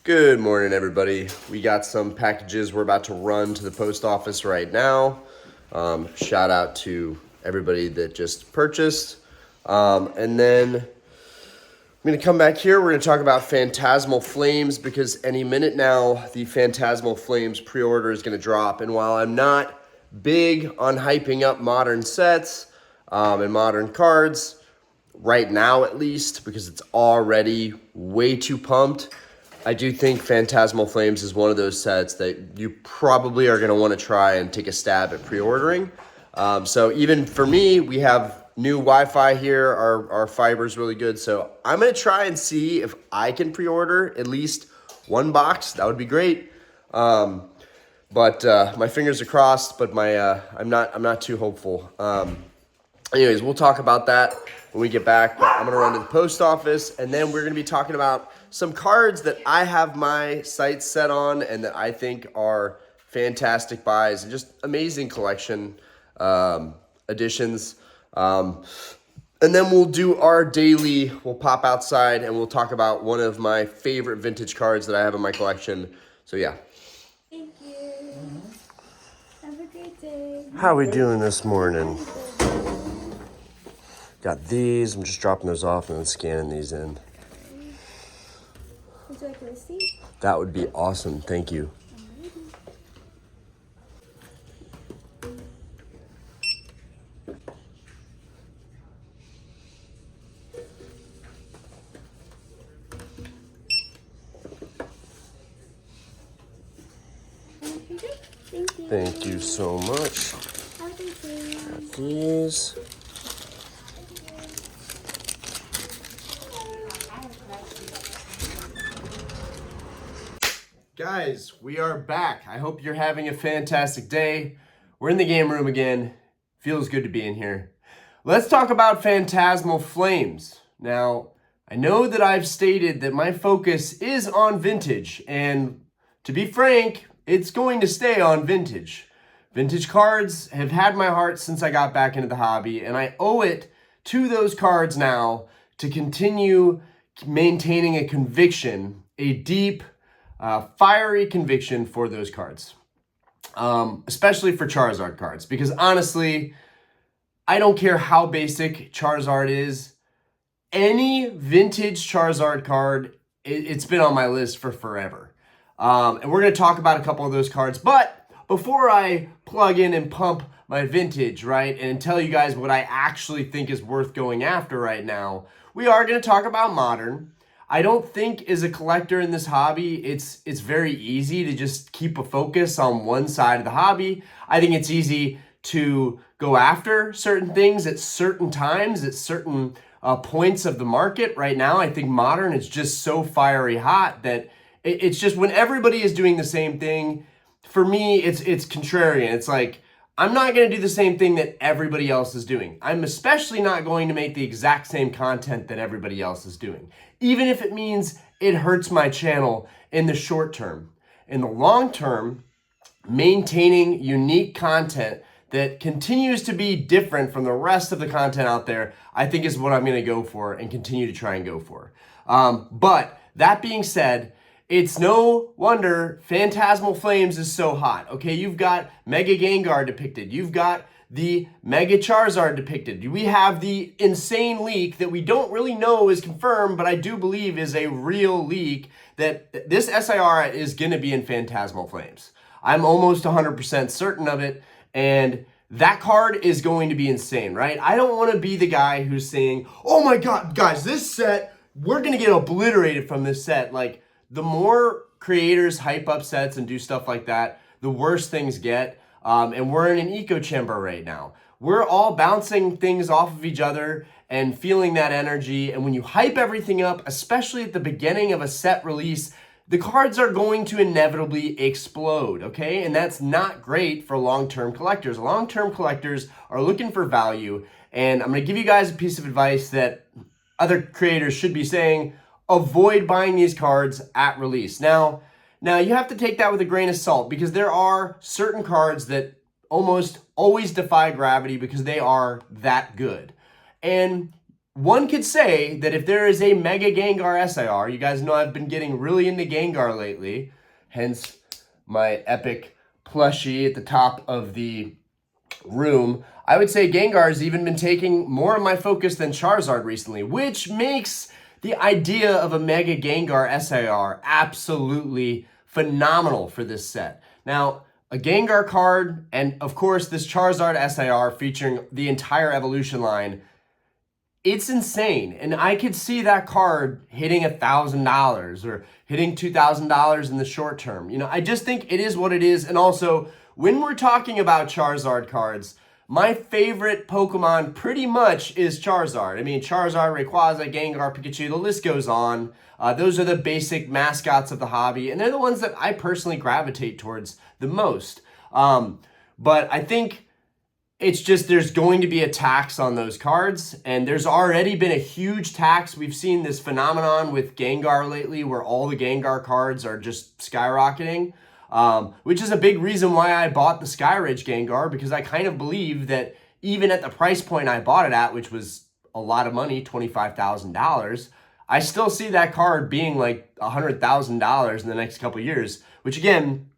Good morning, everybody. We got some packages we're about to run to the post office right now. Shout out to everybody that just purchased. And then I'm going to come back here. We're going to talk about Phantasmal Flames because any minute now, the Phantasmal Flames pre-order is going to drop. And while I'm not big on hyping up modern sets and modern cards, right now at least, because it's already way too pumped, I do think Phantasmal Flames is one of those sets that you probably are going to want to try and take a stab at pre-ordering. So even for me, we have new Wi-Fi here. Our fiber is really good. So I'm going to try and see if I can pre-order at least one box. That would be great. But my fingers are crossed, but I'm not too hopeful. Anyways, we'll talk about that when we get back. But I'm going to run to the post office, and then we're going to be talking about some cards that I have my sights set on and that I think are fantastic buys and just amazing collection additions. And then we'll do our daily, we'll pop outside and we'll talk about one of my favorite vintage cards that I have in my collection. So yeah. Thank you. Have a great day. How are we doing this morning? Got these. I'm just dropping those off and then scanning these in. Would you like a receipt? That would be awesome. Thank you. Thank you. Thank you so much. Have a great day. Got these. Guys, we are back. I hope you're having a fantastic day. We're in the game room again. Feels good to be in here. Let's talk about Phantasmal Flames. Now, I know that I've stated that my focus is on vintage, and to be frank, it's going to stay on vintage. Vintage cards have had my heart since I got back into the hobby, and I owe it to those cards now to continue maintaining a conviction, a deep, fiery conviction for those cards, especially for Charizard cards, because honestly, I don't care how basic Charizard is. Any vintage Charizard card, it's been on my list for forever. And we're going to talk about a couple of those cards, but before I plug in and pump my vintage, right, and tell you guys what I actually think is worth going after right now, we are going to talk about modern. I don't think as a collector in this hobby, it's very easy to just keep a focus on one side of the hobby. I think it's easy to go after certain things at certain times, at certain points of the market. Right now, I think modern is just so fiery hot that it's just when everybody is doing the same thing, for me, it's contrarian. It's like, I'm not going to do the same thing that everybody else is doing. I'm especially not going to make the exact same content that everybody else is doing, even if it means it hurts my channel in the short term. In the long term, maintaining unique content that continues to be different from the rest of the content out there, I think is what I'm going to go for and continue to try and go for. But that being said, it's no wonder Phantasmal Flames is so hot. Okay, you've got Mega Gengar depicted. You've got the Mega Charizard depicted. We have the insane leak that we don't really know is confirmed, but I do believe is a real leak that this SIR is going to be in Phantasmal Flames. I'm almost 100% certain of it, and that card is going to be insane, right? I don't want to be the guy who's saying, oh my God, guys, this set, we're going to get obliterated from this set. Like, the more creators hype up sets and do stuff like that, the worse things get. And we're in an echo chamber right now. We're all bouncing things off of each other and feeling that energy. And when you hype everything up, especially at the beginning of a set release, the cards are going to inevitably explode, okay? And that's not great for long-term collectors. Long-term collectors are looking for value. And I'm going to give you guys a piece of advice that other creators should be saying. Avoid buying these cards at release. Now you have to take that with a grain of salt because there are certain cards that almost always defy gravity because they are that good. And one could say that if there is a Mega Gengar SIR, you guys know I've been getting really into Gengar lately, hence my epic plushie at the top of the room. I would say Gengar has even been taking more of my focus than Charizard recently, which makes the idea of a Mega Gengar SIR absolutely phenomenal for this set. Now, a Gengar card, and of course this Charizard SIR featuring the entire evolution line, it's insane. And I could see that card hitting $1,000 or hitting $2,000 in the short term. You know, I just think it is what it is. And also, when we're talking about Charizard cards, my favorite Pokemon pretty much is Charizard. I mean, Charizard, Rayquaza, Gengar, Pikachu, the list goes on. Those are the basic mascots of the hobby, and they're the ones that I personally gravitate towards the most. But I think it's just there's going to be a tax on those cards, and there's already been a huge tax. We've seen this phenomenon with Gengar lately where all the Gengar cards are just skyrocketing. Which is a big reason why I bought the Skyridge Gengar, because I kind of believe that even at the price point I bought it at, which was a lot of money, $25,000, I still see that card being like $100,000 in the next couple of years, which again,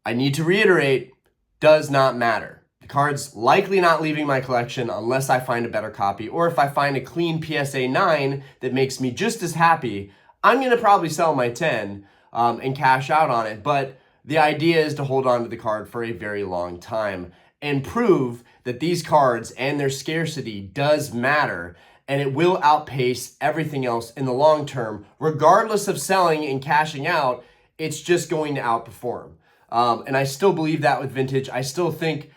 I need to reiterate, does not matter. The card's likely not leaving my collection unless I find a better copy, or if I find a clean PSA 9 that makes me just as happy, I'm going to probably sell my 10 and cash out on it. But the idea is to hold on to the card for a very long time and prove that these cards and their scarcity does matter, and it will outpace everything else in the long term. Regardless of selling and cashing out, it's just going to outperform. And I still believe that with Vintage. I still think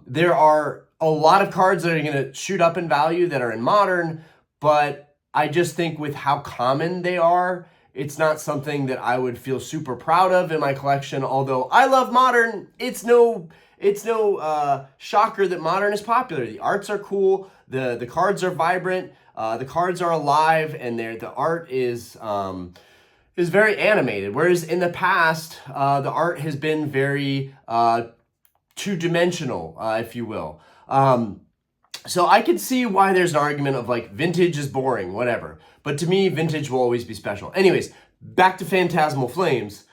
there are a lot of cards that are going to shoot up in value that are in Modern, but I just think with how common they are, it's not something that I would feel super proud of in my collection. Although I love Modern, it's no shocker that Modern is popular. The arts are cool, the cards are vibrant, the cards are alive, and the art is very animated. Whereas in the past, the art has been very two-dimensional, if you will. So I could see why there's an argument of like Vintage is boring, whatever. But to me, Vintage will always be special. Anyways, back to Phantasmal Flames.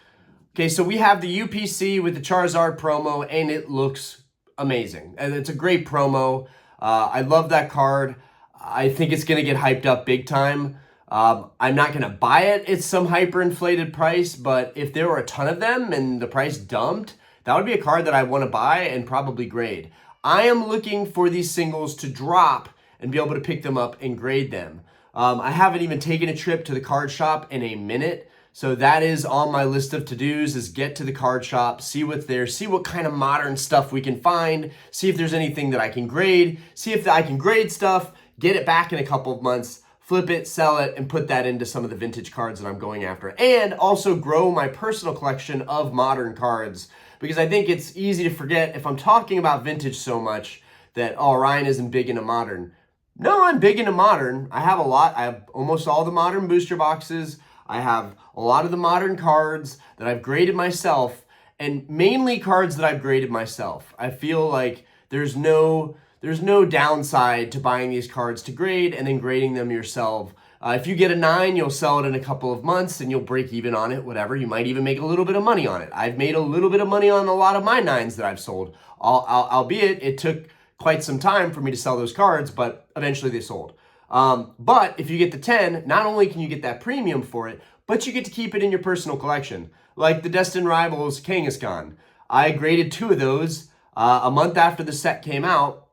Okay, so we have the UPC with the Charizard promo, and it looks amazing. And it's a great promo. I love that card. I think it's going to get hyped up big time. I'm not going to buy it at some hyperinflated price, but if there were a ton of them and the price dumped, that would be a card that I want to buy and probably grade. I am looking for these singles to drop and be able to pick them up and grade them. I haven't even taken a trip to the card shop in a minute, so that is on my list of to-dos, is get to the card shop, see what's there, see what kind of modern stuff we can find, see if there's anything that I can grade, see if I can grade stuff, get it back in a couple of months, flip it, sell it, and put that into some of the vintage cards that I'm going after. And also grow my personal collection of modern cards, because I think it's easy to forget if I'm talking about vintage so much that, oh, Ryan isn't big into modern. No, I'm big into modern. I have a lot. I have almost all the modern booster boxes. I have a lot of the modern cards that I've graded myself, and mainly cards that I've graded myself. I feel like there's no downside to buying these cards to grade and then grading them yourself. If you get a 9, you'll sell it in a couple of months and you'll break even on it, whatever. You might even make a little bit of money on it. I've made a little bit of money on a lot of my 9s that I've sold, albeit it took quite some time for me to sell those cards, but eventually they sold. But if you get the 10, not only can you get that premium for it, but you get to keep it in your personal collection. Like the Destined Rivals Kangaskhan. I graded 2 of those a month after the set came out,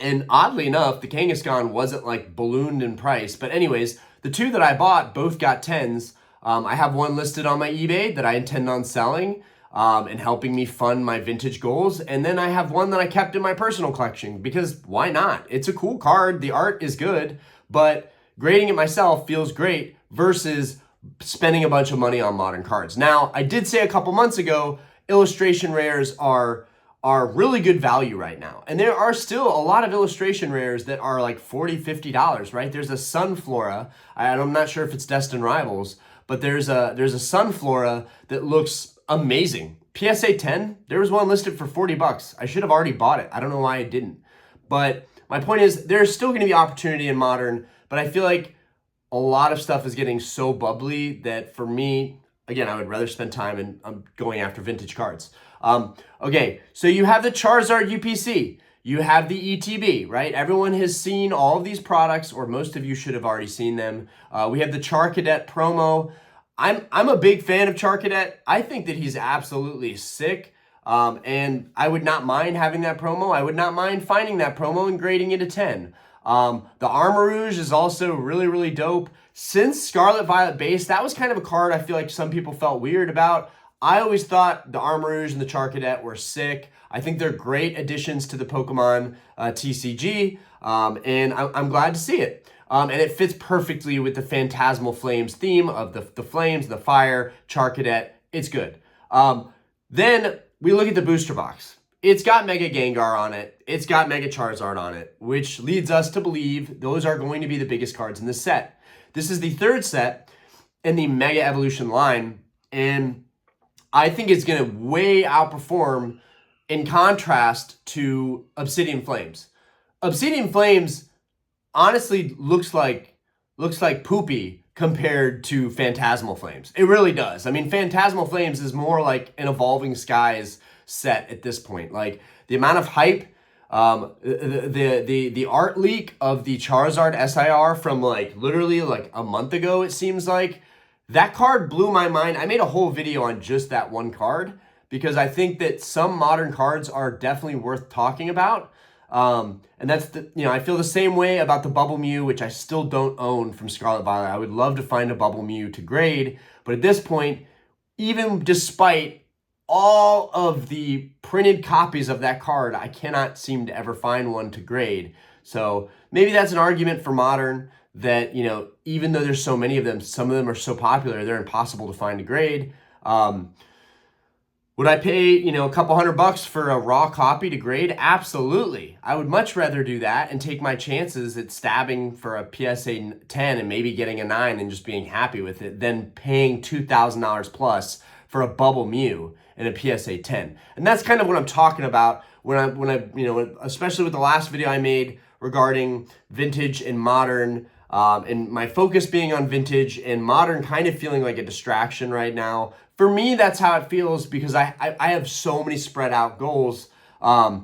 and oddly enough, the Kangaskhan wasn't like ballooned in price. But anyways, the 2 that I bought both got 10s. I have one listed on my eBay that I intend on selling and helping me fund my vintage goals. And then I have one that I kept in my personal collection because why not? It's a cool card. The art is good, but grading it myself feels great versus spending a bunch of money on modern cards. Now, I did say a couple months ago, illustration rares are really good value right now. And there are still a lot of illustration rares that are like $40, $50, right? There's a Sunflora. I'm not sure if it's Destined Rivals, but there's a Sunflora that looks amazing. PSA 10, there was one listed for $40. I should have already bought it. I don't know why I didn't. But my point is there's still going to be opportunity in Modern, but I feel like a lot of stuff is getting so bubbly that for me, again, I would rather spend time in going after vintage cards. Okay, so you have the Charizard UPC. You have the ETB, right? Everyone has seen all of these products, or most of you should have already seen them. We have the Char Cadet promo. I'm a big fan of Char Cadet. I think that he's absolutely sick. And I would not mind having that promo. I would not mind finding that promo and grading it a 10. The Armor Rouge is also really, really dope. Since Scarlet Violet base, that was kind of a card I feel like some people felt weird about. I always thought the Armor Rouge and the Char Cadet were sick. I think they're great additions to the Pokemon TCG, and I'm glad to see it. And it fits perfectly with the Phantasmal Flames theme of the flames, the fire, Char Cadet. It's good. Then we look at the booster box. It's got Mega Gengar on it. It's got Mega Charizard on it, which leads us to believe those are going to be the biggest cards in this set. This is the third set in the Mega Evolution line, and I think it's going to way outperform in contrast to Obsidian Flames. Obsidian Flames honestly looks like poopy compared to Phantasmal Flames. It really does. I mean, Phantasmal Flames is more like an Evolving Skies set at this point. Like the amount of hype, the art leak of the Charizard SIR from like literally like a month ago, it seems like, that card blew my mind. I made a whole video on just that one card because I think that some modern cards are definitely worth talking about. And that's I feel the same way about the Bubble Mew, which I still don't own from Scarlet Violet. I would love to find a Bubble Mew to grade, but at this point, even despite all of the printed copies of that card, I cannot seem to ever find one to grade. So maybe that's an argument for Modern that, even though there's so many of them, some of them are so popular, they're impossible to find a grade. Would I pay, a couple $100 for a raw copy to grade? Absolutely. I would much rather do that and take my chances at stabbing for a PSA 10 and maybe getting a 9 and just being happy with it than paying $2,000 plus for a Bubble Mew and a PSA 10. And that's kind of what I'm talking about when I especially with the last video I made regarding vintage and modern, and my focus being on vintage and modern kind of feeling like a distraction right now. For me, that's how it feels because I have so many spread out goals. But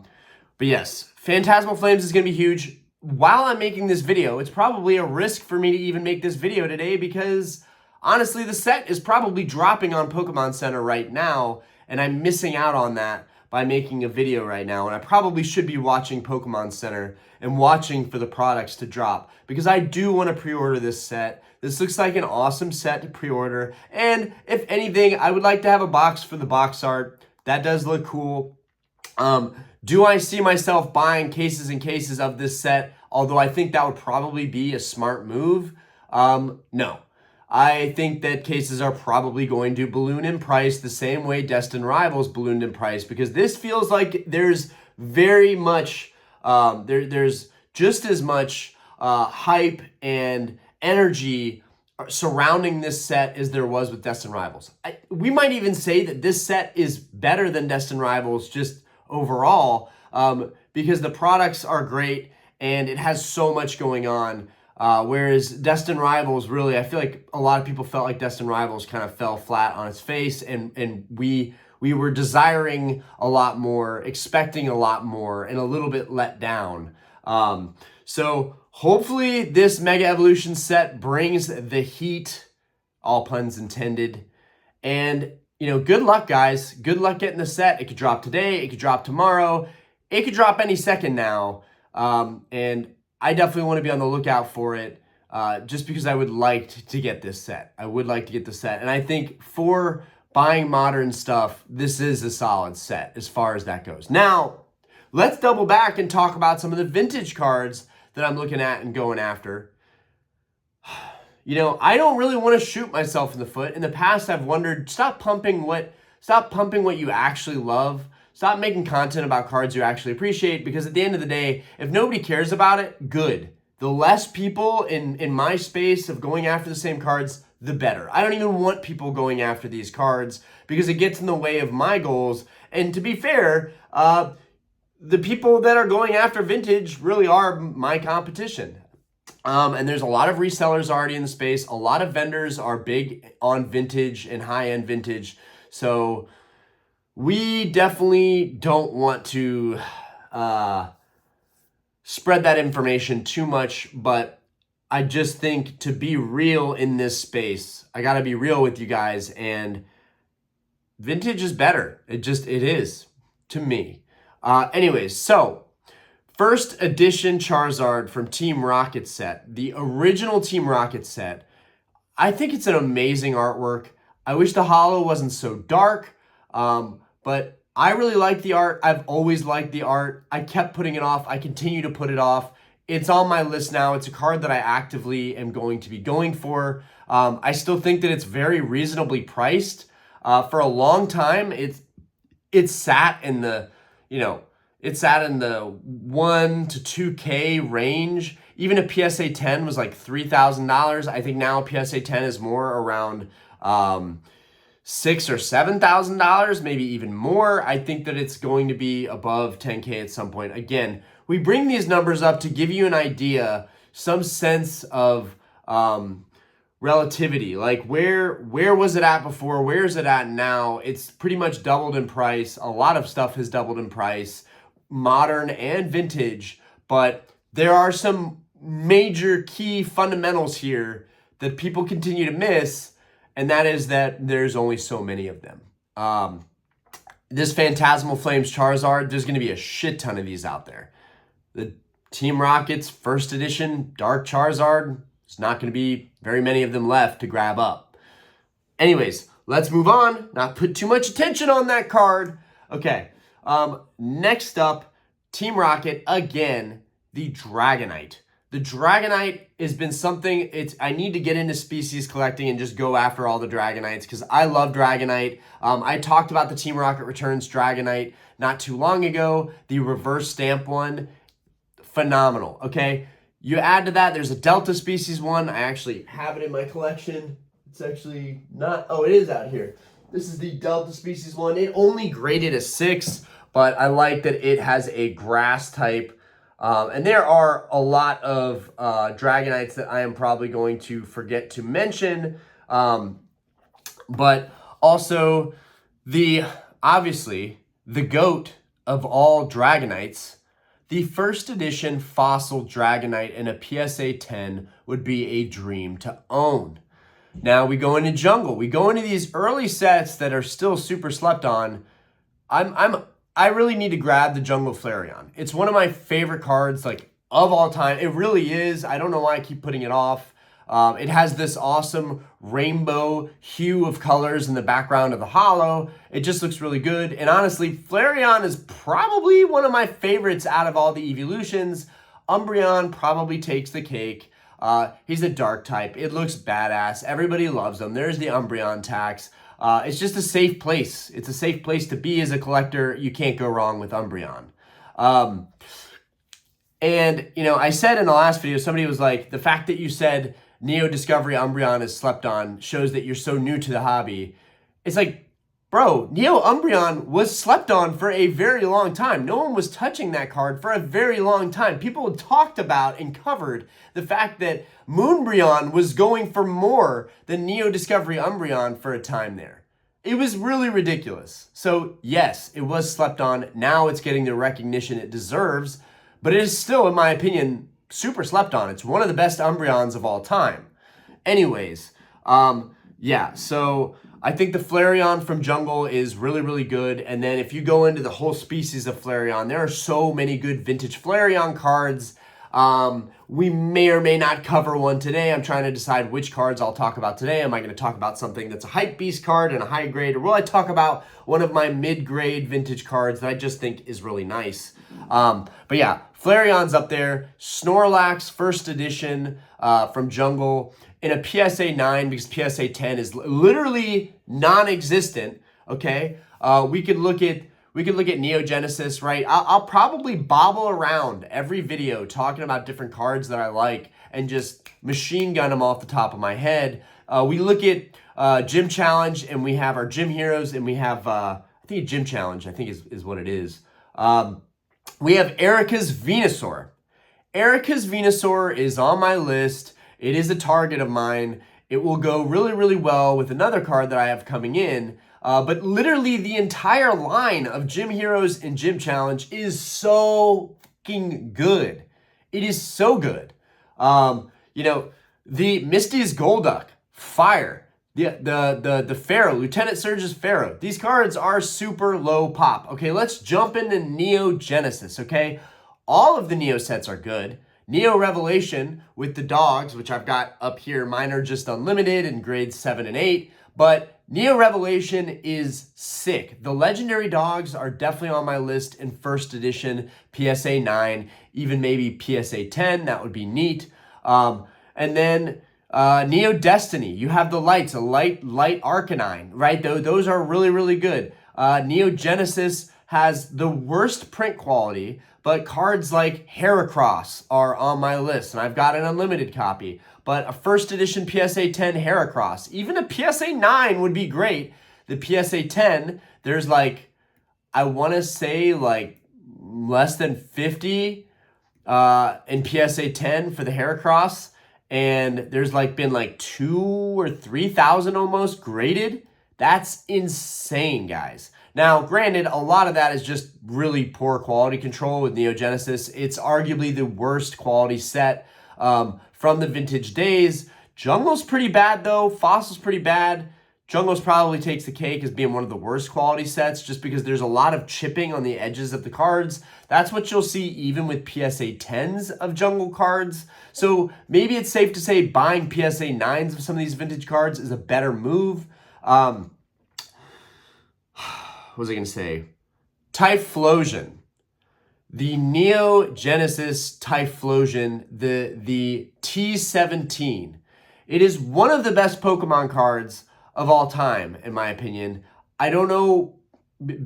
yes, Phantasmal Flames is going to be huge. While I'm making this video, it's probably a risk for me to even make this video today because honestly, the set is probably dropping on Pokemon Center right now, and I'm missing out on that by making a video right now. And I probably should be watching Pokemon Center and watching for the products to drop because I do want to pre-order this set. This looks like an awesome set to pre-order. And if anything, I would like to have a box for the box art. That does look cool. Do I see myself buying cases and cases of this set? Although I think that would probably be a smart move. No. I think that cases are probably going to balloon in price the same way Destined Rivals ballooned in price because this feels like there's very much, there's just as much hype and energy surrounding this set as there was with Destined Rivals. We might even say that this set is better than Destined Rivals just overall because the products are great and it has so much going on. Whereas Destined Rivals, really, I feel like a lot of people felt like Destined Rivals kind of fell flat on its face, and we were desiring a lot more, expecting a lot more, and a little bit let down. So hopefully this Mega Evolution set brings the heat, all puns intended. And, good luck, guys. Good luck getting the set. It could drop today. It could drop tomorrow. It could drop any second now. And I definitely want to be on the lookout for it just because I would like to get this set. I would like to get the set. And I think for buying modern stuff, this is a solid set as far as that goes. Now, let's double back and talk about some of the vintage cards that I'm looking at and going after. I don't really want to shoot myself in the foot. In the past, I've wondered, stop pumping what you actually love. Stop making content about cards you actually appreciate because at the end of the day, if nobody cares about it, good. The less people in my space of going after the same cards, the better. I don't even want people going after these cards because it gets in the way of my goals. And to be fair, the people that are going after vintage really are my competition. And there's a lot of resellers already in the space. A lot of vendors are big on vintage and high-end vintage. So we definitely don't want to spread that information too much, but I just think to be real in this space, I got to be real with you guys, and vintage is better. It is to me. Anyways, so first edition Charizard from Team Rocket set, the original Team Rocket set. I think it's an amazing artwork. I wish the holo wasn't so dark, but I really like the art. I've always liked the art. I kept putting it off. I continue to put it off. It's on my list now. It's a card that I actively am going to be going for. I still think that it's very reasonably priced. For a long time, it sat in the, it sat in the 1 to 2K range. Even a PSA 10 was like $3,000. I think now a PSA 10 is more around $6,000 or $7,000, maybe even more. I think that it's going to be above 10K at some point. Again, we bring these numbers up to give you an idea, some sense of relativity. Like where was it at before? Where is it at now? It's pretty much doubled in price. A lot of stuff has doubled in price, modern and vintage, but there are some major key fundamentals here that people continue to miss, and that is that there's only so many of them. This Phantasmal Flames Charizard, there's going to be a shit ton of these out there. The Team Rocket's first edition Dark Charizard, there's not going to be very many of them left to grab up. Anyways, let's move on. Not put too much attention on that card. Okay, next up, Team Rocket, again, the Dragonite. The Dragonite has been something, I need to get into species collecting and just go after all the Dragonites because I love Dragonite. I talked about the Team Rocket Returns Dragonite not too long ago, the reverse stamp one. Phenomenal, okay? You add to that, there's a Delta Species one. I actually have it in my collection. It's actually not, oh, it is out here. This is the Delta Species one. It only graded a 6, but I like that it has a grass type. And there are a lot of Dragonites that I am probably going to forget to mention. But also, obviously, the GOAT of all Dragonites, the first edition Fossil Dragonite in a PSA 10 would be a dream to own. Now we go into Jungle. We go into these early sets that are still super slept on. I really need to grab the Jungle Flareon. It's one of my favorite cards, like, of all time. It really is. I don't know why I keep putting it off. It has this awesome rainbow hue of colors in the background of the holo. It just looks really good. And honestly, Flareon is probably one of my favorites out of all the evolutions. Umbreon probably takes the cake. He's a dark type. It looks badass. Everybody loves him. There's the Umbreon tax. It's just a safe place. It's a safe place to be as a collector. You can't go wrong with Umbreon. And, I said in the last video, somebody was like, the fact that you said Neo Discovery Umbreon is slept on shows that you're so new to the hobby. It's like, bro, Neo Umbreon was slept on for a very long time. No one was touching that card for a very long time. People talked about and covered the fact that Moonbreon was going for more than Neo Discovery Umbreon for a time there. It was really ridiculous. So yes, it was slept on. Now it's getting the recognition it deserves, but it is still, in my opinion, super slept on. It's one of the best Umbreons of all time. Anyways, yeah, so I think the Flareon from Jungle is really, really good. And then if you go into the whole species of Flareon, there are so many good vintage Flareon cards. We may or may not cover one today. I'm trying to decide which cards I'll talk about today. Am I going to talk about something that's a hype beast card and a high grade, or will I talk about one of my mid-grade vintage cards that I just think is really nice? But yeah, Flareon's up there. Snorlax first edition from Jungle in a PSA 9 because PSA 10 is literally non-existent. Okay, we could look at Neogenesis, right? I'll probably bobble around every video talking about different cards that I like and just machine gun them off the top of my head. We look at Gym Challenge, and we have our Gym Heroes, and we have, I think a Gym Challenge, I think is what it is. we have Erica's Venusaur. Erica's Venusaur is on my list. It is a target of mine. It will go really, really well with another card that I have coming in. But literally the entire line of Gym Heroes and Gym Challenge is so fucking good. It is so good. The Misty's Golduck, Fire, the Pharaoh, Lieutenant Surge's Pharaoh. These cards are super low pop. Okay, let's jump into Neo Genesis, okay? All of the Neo sets are good. Neo Revelation with the dogs, which I've got up here, mine are just unlimited in grades 7 and 8, but Neo Revelation is sick. The legendary dogs are definitely on my list in first edition, PSA 9, even maybe PSA 10, that would be neat. And then Neo Destiny, you have the lights, a light Arcanine, right? Those are really, really good. Neo Genesis has the worst print quality, but cards like Heracross are on my list, and I've got an unlimited copy. But a first edition PSA 10 Heracross, even a PSA 9 would be great. The PSA 10, there's like, I want to say like less than 50 in PSA 10 for the Heracross, and there's like been like 2,000 or 3,000 almost graded. That's insane, guys. Now, granted, a lot of that is just really poor quality control with Neo Genesis. It's arguably the worst quality set from the vintage days. Jungle's pretty bad, though. Fossil's pretty bad. Jungle's probably takes the cake as being one of the worst quality sets just because there's a lot of chipping on the edges of the cards. That's what you'll see even with PSA 10s of Jungle cards. So maybe it's safe to say buying PSA 9s of some of these vintage cards is a better move. What was I going to say? Typhlosion. The Neo Genesis Typhlosion, the T17. It is one of the best Pokemon cards of all time, in my opinion. I don't know,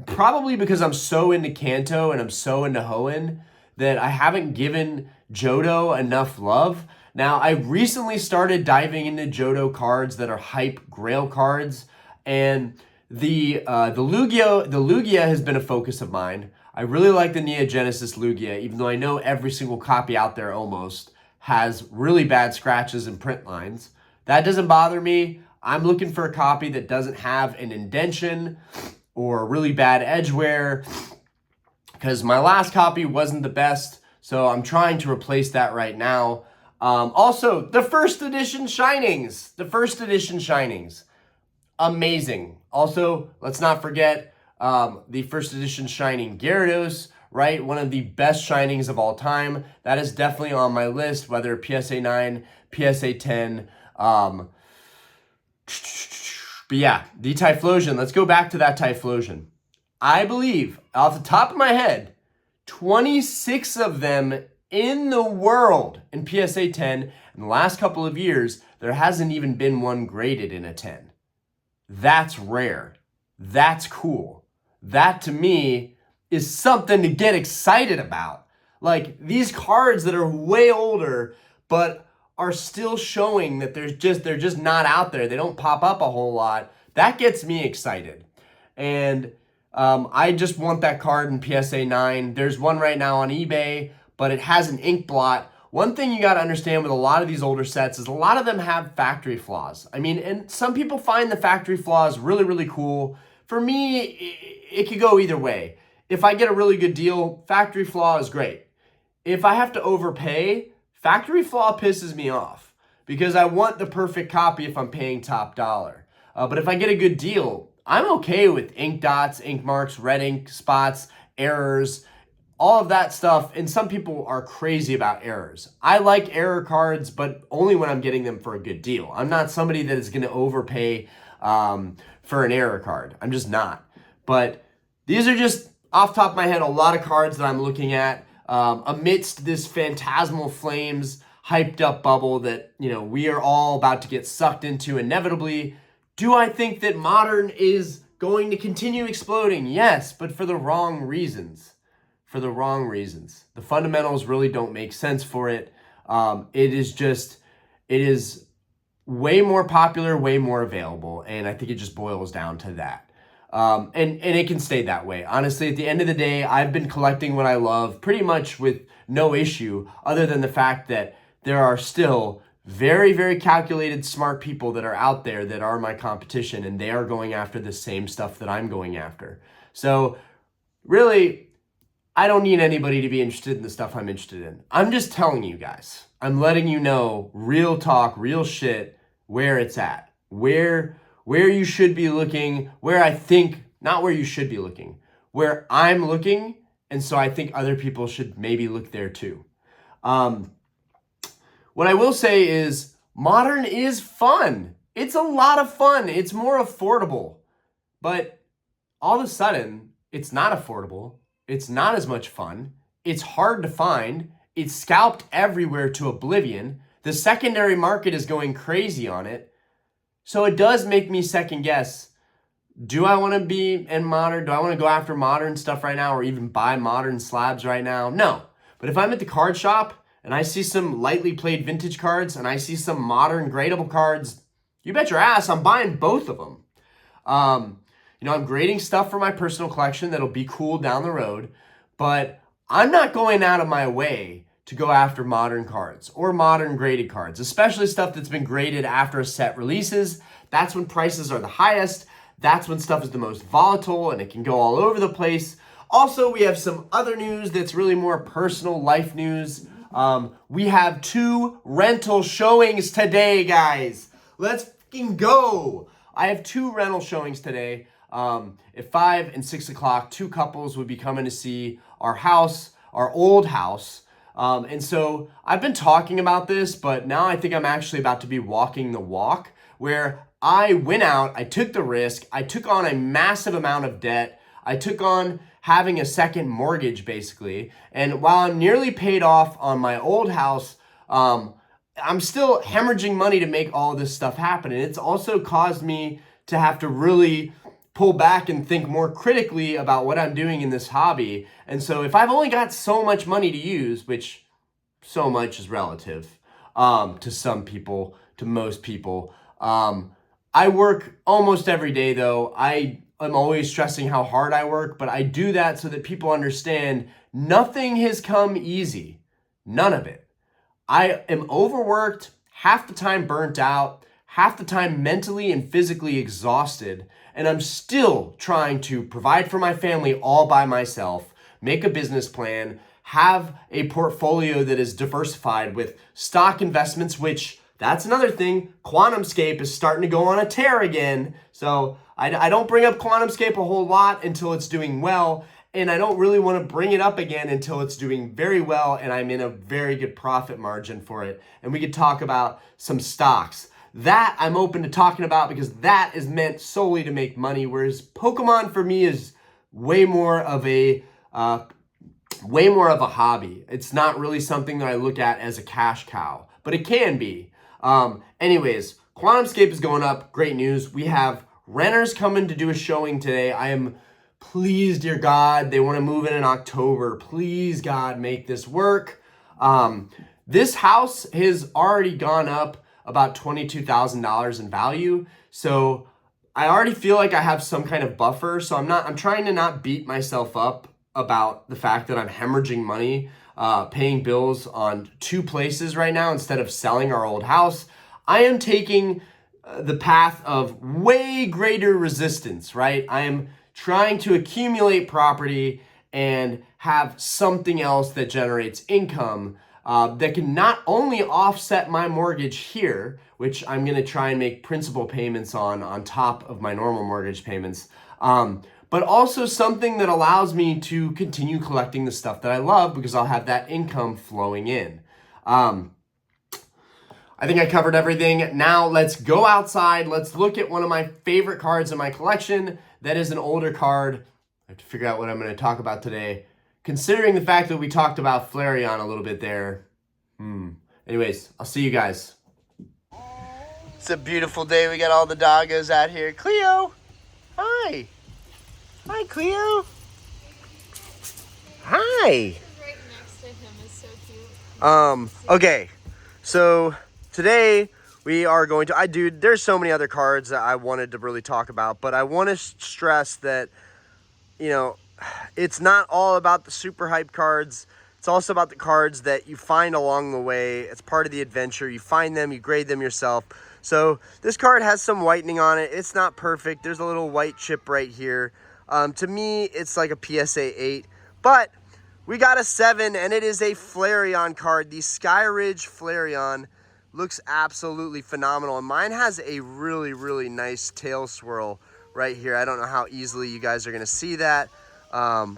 probably because I'm so into Kanto and I'm so into Hoenn that I haven't given Johto enough love. Now, I recently started diving into Johto cards that are hype Grail cards, and the Lugia has been a focus of mine. I really like the Neo Genesis Lugia, even though I know every single copy out there almost has really bad scratches and print lines. That doesn't bother me. I'm looking for a copy that doesn't have an indentation or really bad edge wear because my last copy wasn't the best, so I'm trying to replace that right now. Also, the first edition Shinings. Amazing. Also, let's not forget the first edition Shining Gyarados, right? One of the best Shinings of all time. That is definitely on my list, whether PSA 9, PSA 10. But yeah, the Typhlosion. Let's go back to that Typhlosion. I believe, off the top of my head, 26 of them in the world in PSA 10. In the last couple of years, there hasn't even been one graded in a 10. That's rare. That's cool. That to me is something to get excited about. Like these cards that are way older, but are still showing that they're just not out there. They don't pop up a whole lot. That gets me excited. And I just want that card in PSA 9. There's one right now on eBay, but it has an ink blot. One thing you got to understand with a lot of these older sets is a lot of them have factory flaws. I mean, and some people find the factory flaws really, really cool. For me, it could go either way. If I get a really good deal, factory flaw is great. If I have to overpay, factory flaw pisses me off because I want the perfect copy if I'm paying top dollar. But if I get a good deal, I'm okay with ink dots, ink marks, red ink spots, errors, all of that stuff. And some people are crazy about errors. I like error cards, but only when I'm getting them for a good deal. I'm not somebody that is going to overpay for an error card. I'm just not. But these are just, off the top of my head, a lot of cards that I'm looking at amidst this Phantasmal Flames hyped up bubble that, you know, we are all about to get sucked into inevitably. Do I think that Modern is going to continue exploding? Yes, but for the wrong reasons. The fundamentals really don't make sense for it. It is way more popular, way more available, and I think it just boils down to that. And it can stay that way. Honestly, at the end of the day, I've been collecting what I love pretty much with no issue, other than the fact that there are still very, very calculated, smart people that are out there that are my competition, and they are going after the same stuff that I'm going after. So really, I don't need anybody to be interested in the stuff I'm interested in. I'm just telling you guys. I'm letting you know, real talk, real shit, where it's at. Where you should be looking, where I think, not where you should be looking, where I'm looking, and so I think other people should maybe look there too. What I will say is, Modern is fun. It's a lot of fun. It's more affordable. But all of a sudden, it's not affordable. It's not as much fun. It's hard to find. It's scalped everywhere to oblivion. The secondary market is going crazy on it. So it does make me second guess. Do I want to be in Modern? Do I want to go after Modern stuff right now or even buy Modern slabs right now? No. But if I'm at the card shop and I see some lightly played vintage cards and I see some Modern gradable cards, you bet your ass I'm buying both of them. I'm grading stuff for my personal collection that'll be cool down the road, but I'm not going out of my way to go after Modern cards or Modern graded cards, especially stuff that's been graded after a set releases. That's when prices are the highest. That's when stuff is the most volatile and it can go all over the place. Also, we have some other news that's really more personal life news. We have 2 rental showings today, guys. Let's fucking go. I have 2 rental showings today. At 5 and 6 o'clock, 2 couples would be coming to see our house, our old house. And so I've been talking about this, but now I think I'm actually about to be walking the walk, where I went out, I took the risk, I took on a massive amount of debt, I took on having a second mortgage basically, and while I'm nearly paid off on my old house, I'm still hemorrhaging money to make all of this stuff happen, and it's also caused me to have to really pull back and think more critically about what I'm doing in this hobby. And so if I've only got so much money to use, which so much is relative to some people, to most people, I work almost every day though. I am always stressing how hard I work, but I do that so that people understand nothing has come easy. None of it. I am overworked, half the time burnt out, half the time mentally and physically exhausted, and I'm still trying to provide for my family all by myself, make a business plan, have a portfolio that is diversified with stock investments, which that's another thing. QuantumScape is starting to go on a tear again. So I don't bring up QuantumScape a whole lot until it's doing well, and I don't really want to bring it up again until it's doing very well and I'm in a very good profit margin for it. And we could talk about some stocks. That I'm open to talking about because that is meant solely to make money, whereas Pokemon for me is way more of a hobby. It's not really something that I look at as a cash cow, but it can be. Anyways, QuantumScape is going up. Great news. We have renters coming to do a showing today. I am pleased, dear God, they want to move in October. Please, God, make this work. This house has already gone up about $22,000 in value. So I already feel like I have some kind of buffer. So I'm trying to not beat myself up about the fact that I'm hemorrhaging money, paying bills on 2 places right now instead of selling our old house. I am taking the path of way greater resistance, right? I am trying to accumulate property and have something else that generates income that can not only offset my mortgage here, which I'm going to try and make principal payments on top of my normal mortgage payments, but also something that allows me to continue collecting the stuff that I love because I'll have that income flowing in. I think I covered everything. Now let's go outside. Let's look at one of my favorite cards in my collection. That is an older card. I have to figure out what I'm going to talk about today. Considering the fact that we talked about Flareon a little bit there. Anyways, I'll see you guys. It's a beautiful day. We got all the doggos out here. Cleo, hi. Hi, Cleo. Hi. Right next to him is so cute. Okay, so today we are going to, dude, there's so many other cards that I wanted to really talk about, but I want to stress that, you know, it's not all about the super hype cards. It's also about the cards that you find along the way. It's part of the adventure. You find them, you grade them yourself. So this card has some whitening on it. It's not perfect. There's a little white chip right here. To me, it's like a PSA 8, but we got a 7, and it is a Flareon card. The Skyridge Flareon looks absolutely phenomenal, and mine has a really, really nice tail swirl right here. I don't know how easily you guys are going to see that. Why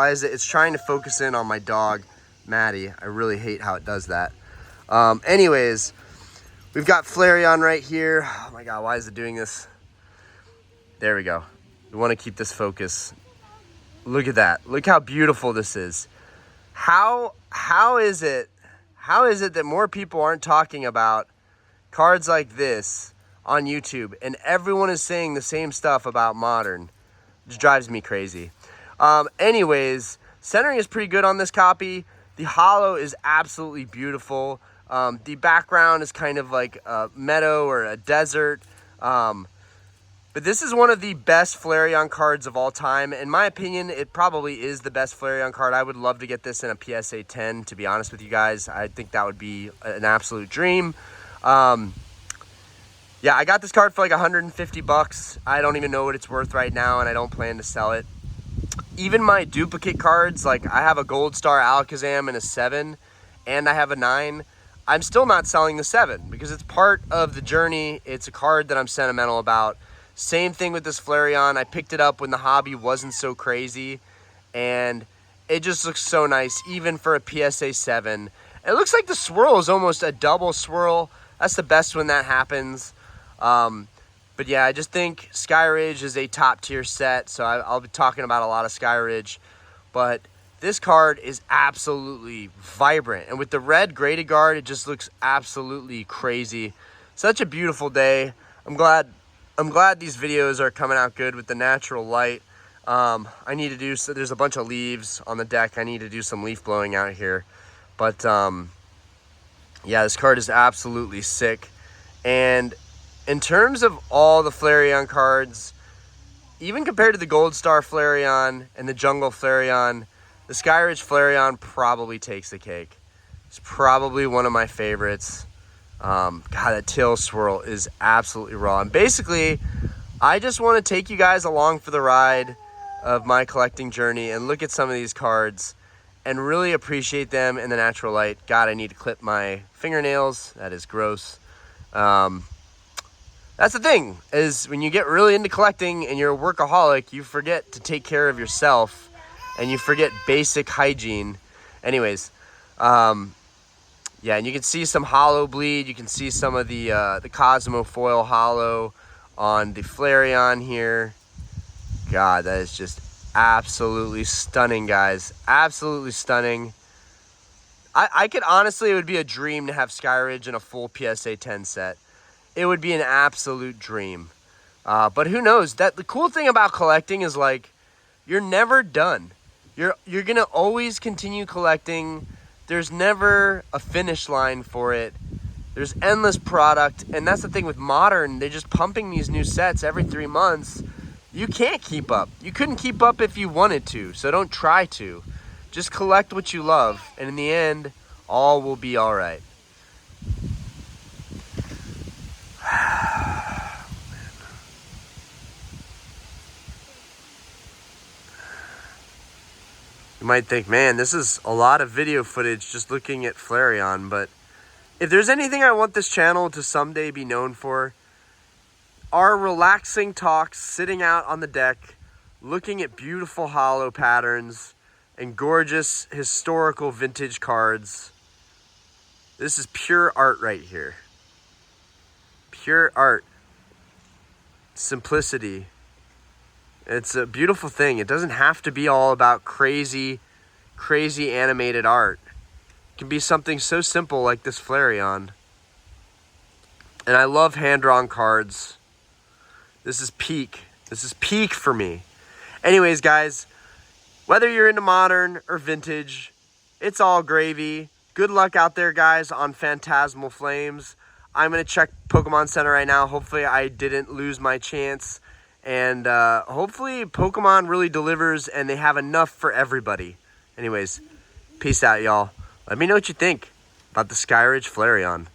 is it? It's trying to focus in on my dog, Maddie. I really hate how it does that. Anyways, we've got Flareon right here. Oh my God, why is it doing this? There we go. We want to keep this focus. Look at that. Look how beautiful this is. How is it that more people aren't talking about cards like this on YouTube and everyone is saying the same stuff about Modern? It just drives me crazy. Anyways, centering is pretty good on this copy. The holo is absolutely beautiful. The background is kind of like a meadow or a desert. But this is one of the best Flareon cards of all time. In my opinion, it probably is the best Flareon card. I would love to get this in a PSA 10, to be honest with you guys. I think that would be an absolute dream. Yeah, I got this card for like 150 bucks. I don't even know what it's worth right now, and I don't plan to sell it. Even my duplicate cards, like I have a Gold Star Alakazam and a 7, and I have a 9. I'm still not selling the 7 because it's part of the journey. It's a card that I'm sentimental about. Same thing with this Flareon. I picked it up when the hobby wasn't so crazy, and it just looks so nice, even for a PSA 7. It looks like the swirl is almost a double swirl. That's the best when that happens. But yeah, I just think Skyridge is a top tier set, so I'll be talking about a lot of Skyridge. But this card is absolutely vibrant, and with the red graded guard, it just looks absolutely crazy. Such a beautiful day. I'm glad these videos are coming out good with the natural light. I need to do, so there's a bunch of leaves on the deck. I need to do some leaf blowing out here. But yeah, this card is absolutely sick. And in terms of all the Flareon cards, even compared to the Gold Star Flareon and the Jungle Flareon, the Skyridge Flareon probably takes the cake. It's probably one of my favorites. God, that tail swirl is absolutely raw. And basically, I just want to take you guys along for the ride of my collecting journey and look at some of these cards and really appreciate them in the natural light. God, I need to clip my fingernails. That is gross. That's the thing, is when you get really into collecting and you're a workaholic, you forget to take care of yourself and you forget basic hygiene. Anyways, yeah, and you can see some holo bleed. You can see some of the Cosmo foil holo on the Flareon here. God, that is just absolutely stunning, guys. Absolutely stunning. I could honestly, it would be a dream to have Skyridge in a full PSA 10 set. It would be an absolute dream. But who knows? The cool thing about collecting is, like, you're never done. You're gonna always continue collecting. There's never a finish line for it. There's endless product, and that's the thing with Modern. They're just pumping these new sets every 3 months. You can't keep up. You couldn't keep up if you wanted to, so don't try to. Just collect what you love, and in the end, all will be all right. You might think, man, this is a lot of video footage just looking at Flareon, but if there's anything I want this channel to someday be known for, are relaxing talks, sitting out on the deck, looking at beautiful holo patterns and gorgeous historical vintage cards. This is pure art right here. Pure art. Simplicity. It's a beautiful thing. It doesn't have to be all about crazy animated art. It can be something so simple like this Flareon. And I love hand-drawn cards. This is peak. This is peak for me. Anyways, guys, whether you're into modern or vintage, it's all gravy. Good luck out there, guys, on Phantasmal Flames. I'm going to check Pokemon Center right now. Hopefully I didn't lose my chance. And hopefully Pokemon really delivers and they have enough for everybody. Anyways, peace out, y'all. Let me know what you think about the Skyridge Flareon.